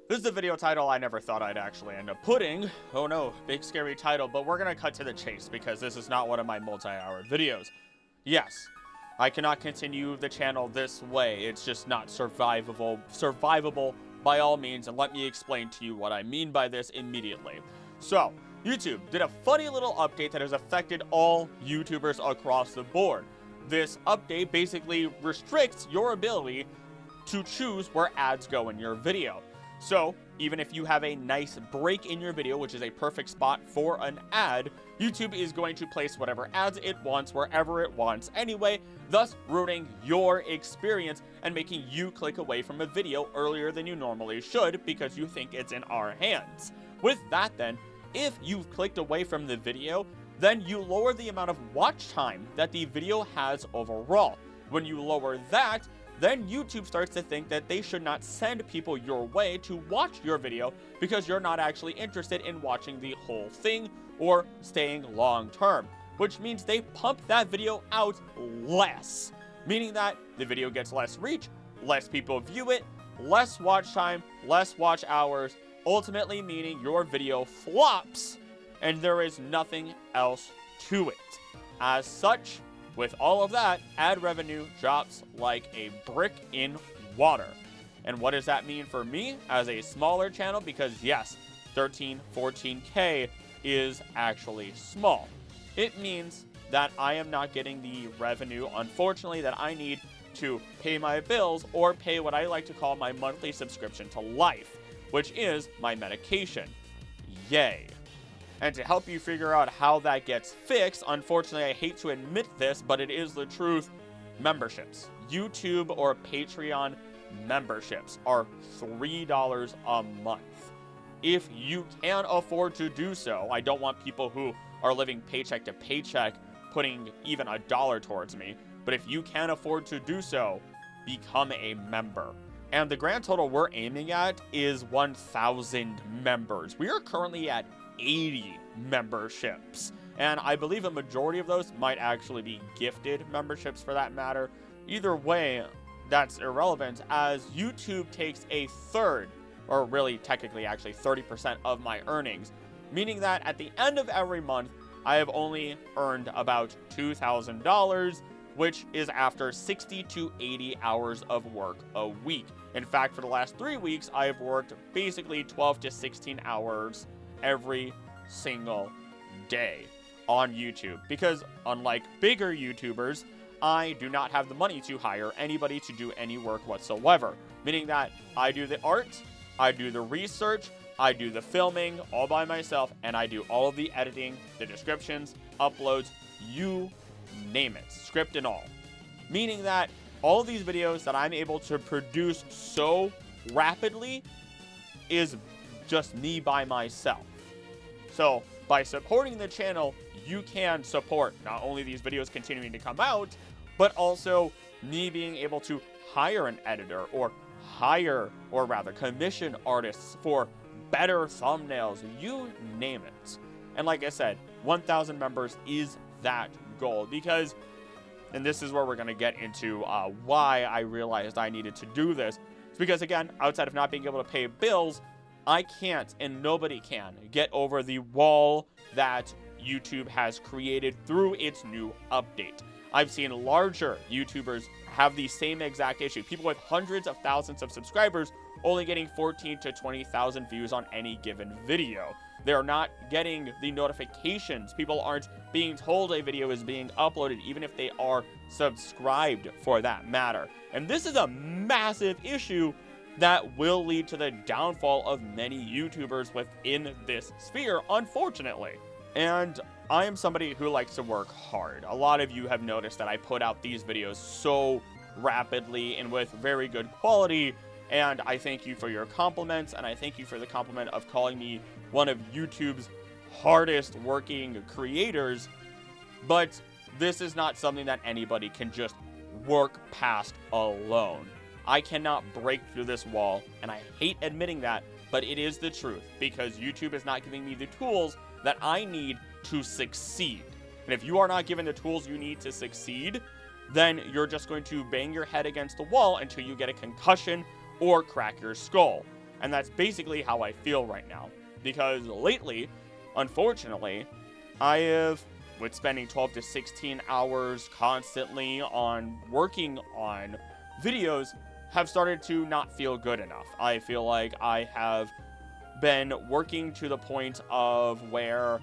This is a video title I never thought I'd actually end up putting. Oh no, big scary title, but we're gonna cut to the chase because this is not one of my multi-hour videos. Yes, I cannot continue the channel this way. It's just not survivable by all means, and let me explain to you what I mean by this immediately. So, YouTube did a funny little update that has affected all YouTubers across the board. This update basically restricts your ability to choose where ads go in your video. So, even if you have a nice break in your video, which is a perfect spot for an ad, YouTube is going to place whatever ads it wants wherever it wants anyway, thus ruining your experience and making you click away from a video earlier than you normally should because you think it's in our hands. With that then, if you've clicked away from the video, then you lower the amount of watch time that the video has overall. When you lower that, then YouTube starts to think that they should not send people your way to watch your video because you're not actually interested in watching the whole thing or staying long term, which means they pump that video out less, meaning that the video gets less reach, less people view it, less watch time, less watch hours, ultimately meaning your video flops and there is nothing else to it. As such, with all of that, ad revenue drops like a brick in water. And what does that mean for me as a smaller channel? Because yes, 13, 14K is actually small. It means that I am not getting the revenue, unfortunately, that I need to pay my bills or pay what I like to call my monthly subscription to life, which is my medication. Yay. And to help you figure out how that gets fixed, unfortunately, I hate to admit this, but it is the truth, memberships. YouTube or Patreon memberships are $3 a month. If you can afford to do so, I don't want people who are living paycheck to paycheck putting even $1 towards me, but if you can afford to do so, become a member. And the grand total we're aiming at is 1,000 members. We are currently at 80 memberships, and I believe a majority of those might actually be gifted memberships for that matter. Either way, that's irrelevant as YouTube takes a third, or really technically actually 30% of my earnings, meaning that at the end of every month, I have only earned about $2,000, which is after 60 to 80 hours of work a week. In fact, for the last 3 weeks, I have worked basically 12 to 16 hours every single day on YouTube because unlike bigger YouTubers, I do not have the money to hire anybody to do any work whatsoever, meaning that I do the art, I do the research, I do the filming all by myself, and I do all of the editing, the descriptions, uploads, you name it, script and all. Meaning that all of these videos that I'm able to produce so rapidly is just me by myself. So by supporting the channel, you can support not only these videos continuing to come out, but also me being able to hire an editor or commission artists for better thumbnails, you name it. And like I said, 1,000 members is that goal because, and this is where we're going to get into why I realized I needed to do this. It's because again, outside of not being able to pay bills, I can't, and nobody can, get over the wall that YouTube has created through its new update. I've seen larger YouTubers have the same exact issue. People with hundreds of thousands of subscribers only getting 14 to 20,000 views on any given video. They're not getting the notifications. People aren't being told a video is being uploaded, even if they are subscribed for that matter. And this is a massive issue that will lead to the downfall of many YouTubers within this sphere, unfortunately. And I am somebody who likes to work hard. A lot of you have noticed that I put out these videos so rapidly and with very good quality, and I thank you for your compliments, and I thank you for the compliment of calling me one of YouTube's hardest working creators, but this is not something that anybody can just work past alone. I cannot break through this wall, and I hate admitting that, but it is the truth, because YouTube is not giving me the tools that I need to succeed. And if you are not given the tools you need to succeed, then you're just going to bang your head against the wall until you get a concussion or crack your skull. And that's basically how I feel right now. Because lately, unfortunately, I have, with spending 12 to 16 hours constantly on working on videos, have started to not feel good enough. I feel like I have been working to the point of where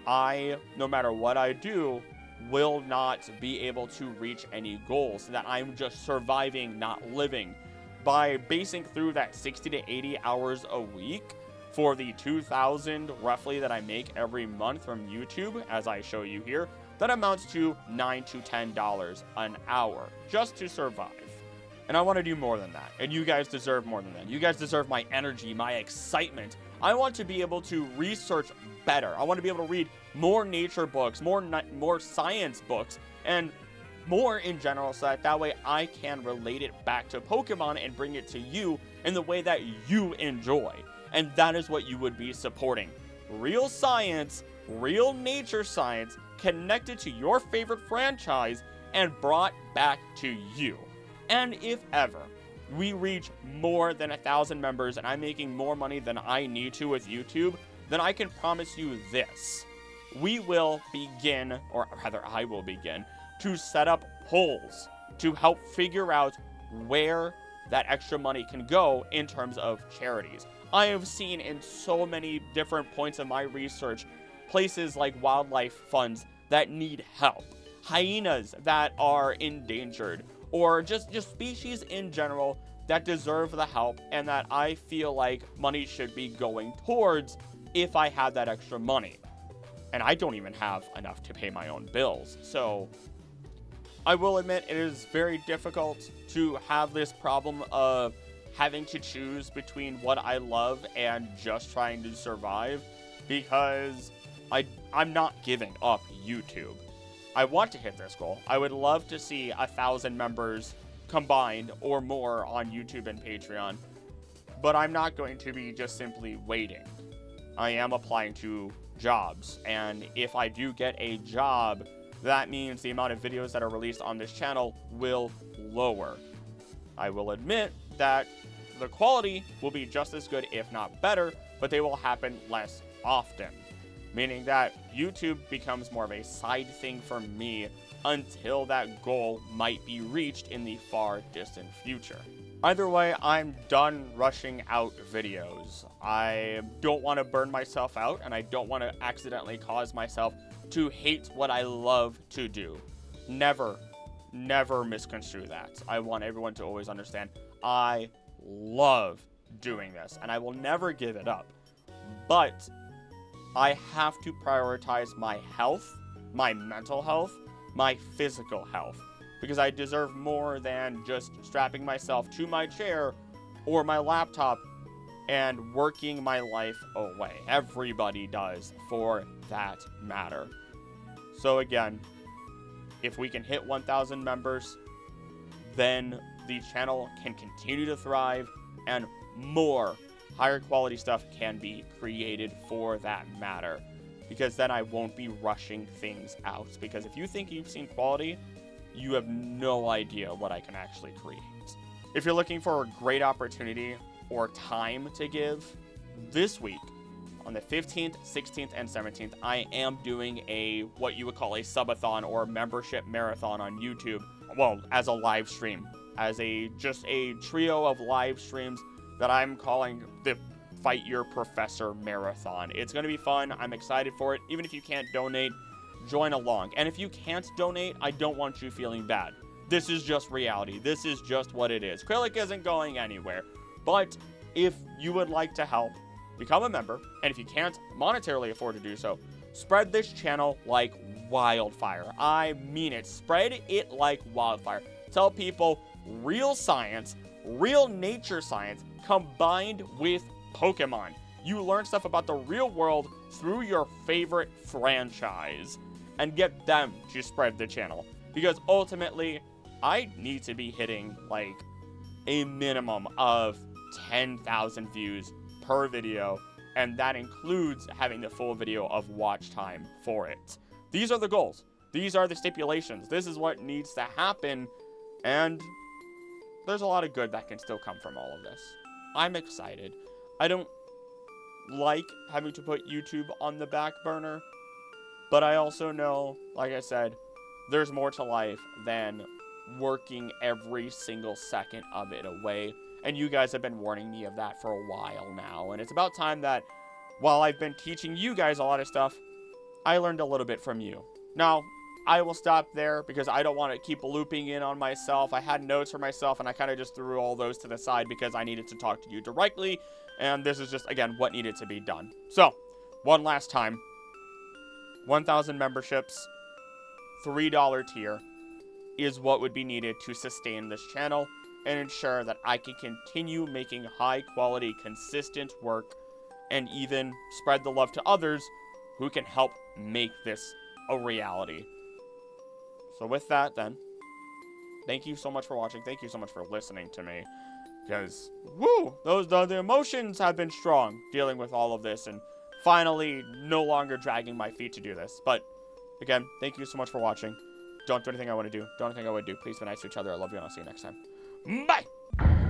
I, no matter what I do, will not be able to reach any goals, that I'm just surviving, not living. By basing through that 60 to 80 hours a week for the 2,000 roughly that I make every month from YouTube, as I show you here, that amounts to $9 to $10 an hour just to survive. And I want to do more than that. And you guys deserve more than that. You guys deserve my energy, my excitement. I want to be able to research better. I want to be able to read more nature books, more science books, and more in general, so that way I can relate it back to Pokemon and bring it to you in the way that you enjoy. And that is what you would be supporting. Real science, real nature science, connected to your favorite franchise and brought back to you. And if ever we reach more than 1,000 members and I'm making more money than I need to with YouTube, then I can promise you this. We will begin, or rather I will begin, to set up polls to help figure out where that extra money can go in terms of charities. I have seen in so many different points of my research places like wildlife funds that need help, hyenas that are endangered, or just species in general that deserve the help and that I feel like money should be going towards if I had that extra money. And I don't even have enough to pay my own bills. So I will admit it is very difficult to have this problem of having to choose between what I love and just trying to survive, because I'm not giving up YouTube. I want to hit this goal. I would love to see 1,000 members combined or more on YouTube and Patreon, but I'm not going to be just simply waiting. I am applying to jobs, and if I do get a job, that means the amount of videos that are released on this channel will lower. I will admit that the quality will be just as good, if not better, but they will happen less often. Meaning that YouTube becomes more of a side thing for me until that goal might be reached in the far distant future. Either way, I'm done rushing out videos. I don't want to burn myself out, and I don't want to accidentally cause myself to hate what I love to do. Never misconstrue that. I want everyone to always understand I love doing this, and I will never give it up. But I have to prioritize my health, my mental health, my physical health, because I deserve more than just strapping myself to my chair or my laptop and working my life away. Everybody does, for that matter. So again, if we can hit 1,000 members, then the channel can continue to thrive and more higher quality stuff can be created for that matter. Because then I won't be rushing things out. Because if you think you've seen quality, you have no idea what I can actually create. If you're looking for a great opportunity or time to give, this week, on the 15th, 16th, and 17th, I am doing what you would call a subathon or membership marathon on YouTube. Well, as a live stream, as just a trio of live streams that I'm calling the Fight Your Professor Marathon. It's going to be fun. I'm excited for it. Even if you can't donate, join along. And if you can't donate, I don't want you feeling bad. This is just reality. This is just what it is. Acrylic isn't going anywhere. But if you would like to help, become a member. And if you can't monetarily afford to do so, spread this channel like wildfire. I mean it. Spread it like wildfire. Tell people real science, real nature science combined with Pokemon. You learn stuff about the real world through your favorite franchise and get them to spread the channel, because ultimately I need to be hitting like a minimum of 10,000 views per video, and that includes having the full video of watch time for it. These are the goals. These are the stipulations. This is what needs to happen, and there's a lot of good that can still come from all of this. I'm excited. I don't like having to put YouTube on the back burner, but I also know, like I said, there's more to life than working every single second of it away. And you guys have been warning me of that for a while now. And it's about time that while I've been teaching you guys a lot of stuff, I learned a little bit from you. Now, I will stop there because I don't want to keep looping in on myself. I had notes for myself, and I kind of just threw all those to the side because I needed to talk to you directly. And this is just, again, what needed to be done. So, one last time. 1,000 memberships, $3 tier, is what would be needed to sustain this channel and ensure that I can continue making high-quality, consistent work and even spread the love to others who can help make this a reality. So with that, then, thank you so much for watching. Thank you so much for listening to me. Because, woo, the emotions have been strong dealing with all of this and finally no longer dragging my feet to do this. But, again, thank you so much for watching. Don't do anything I want to do. Don't do anything I would do. Please be nice to each other. I love you, and I'll see you next time. Bye!